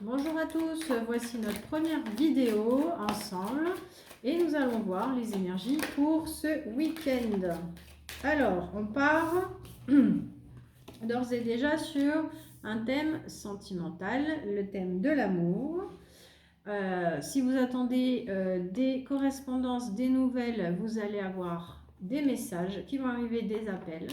Bonjour à tous, voici notre première vidéo ensemble et nous allons voir les énergies pour ce week-end. Alors, on part d'ores et déjà sur un thème sentimental, le thème de l'amour. Si vous attendez des correspondances, des nouvelles, vous allez avoir des messages qui vont arriver, des appels.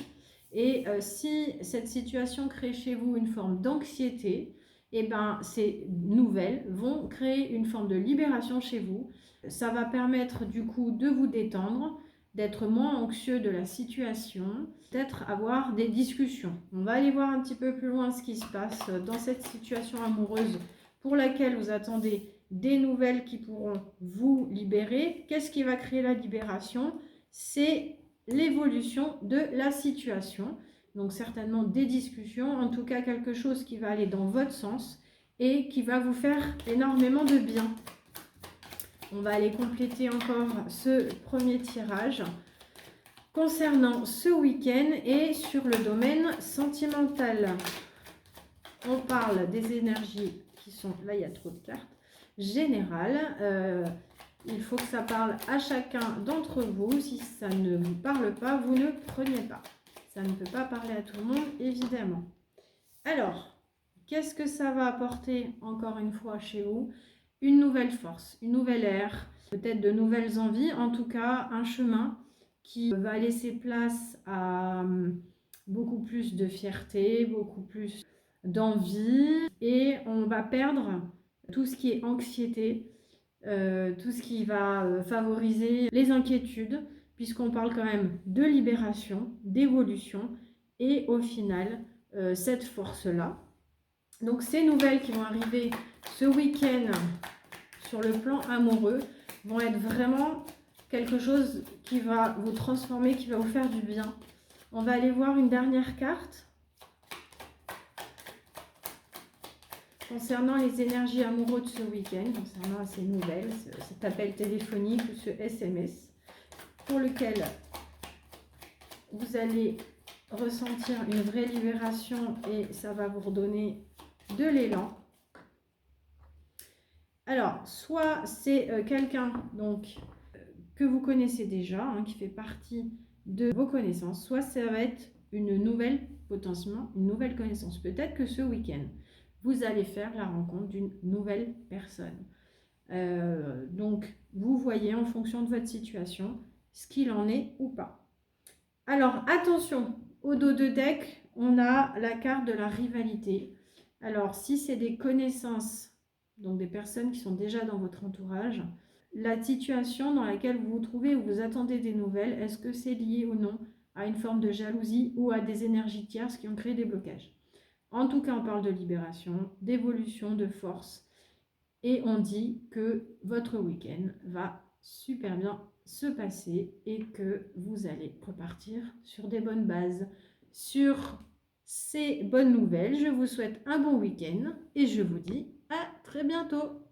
Et si cette situation crée chez vous une forme d'anxiété, eh ben, ces nouvelles vont créer une forme de libération chez vous. Ça va permettre du coup de vous détendre, d'être moins anxieux de la situation, peut-être avoir des discussions. On va aller voir un petit peu plus loin ce qui se passe dans cette situation amoureuse pour laquelle vous attendez des nouvelles qui pourront vous libérer. Qu'est-ce qui va créer la libération? C'est l'évolution de la situation. Donc certainement des discussions, en tout cas quelque chose qui va aller dans votre sens et qui va vous faire énormément de bien. On va aller compléter encore ce premier tirage concernant ce week-end et sur le domaine sentimental. On parle des énergies qui sont, là il y a trop de cartes, générales. Il faut que ça parle à chacun d'entre vous. Si ça ne vous parle pas, vous ne prenez pas. Ça ne peut pas parler à tout le monde, évidemment. Alors, qu'est-ce que ça va apporter, encore une fois, chez vous? Une nouvelle force, une nouvelle ère, peut-être de nouvelles envies, en tout cas, un chemin qui va laisser place à beaucoup plus de fierté, beaucoup plus d'envie, et on va perdre tout ce qui est anxiété, tout ce qui va favoriser les inquiétudes, puisqu'on parle quand même de libération, d'évolution, et au final, cette force-là. Donc ces nouvelles qui vont arriver ce week-end sur le plan amoureux vont être vraiment quelque chose qui va vous transformer, qui va vous faire du bien. On va aller voir une dernière carte concernant les énergies amoureuses de ce week-end, concernant ces nouvelles, cet appel téléphonique ou ce SMS, pour lequel vous allez ressentir une vraie libération et ça va vous redonner de l'élan. Alors, soit c'est quelqu'un donc que vous connaissez déjà, qui fait partie de vos connaissances, soit ça va être une nouvelle, potentiellement une nouvelle connaissance. Peut-être que ce week-end, vous allez faire la rencontre d'une nouvelle personne. Donc, vous voyez en fonction de votre situation ce qu'il en est ou pas. Alors, attention, au dos de deck, on a la carte de la rivalité. Alors, si c'est des connaissances, donc des personnes qui sont déjà dans votre entourage, la situation dans laquelle vous vous trouvez ou vous attendez des nouvelles, est-ce que c'est lié ou non à une forme de jalousie ou à des énergies tierces qui ont créé des blocages? En tout cas, on parle de libération, d'évolution, de force. Et on dit que votre week-end va super bien se passer et que vous allez repartir sur des bonnes bases. Sur ces bonnes nouvelles, je vous souhaite un bon week-end et je vous dis à très bientôt.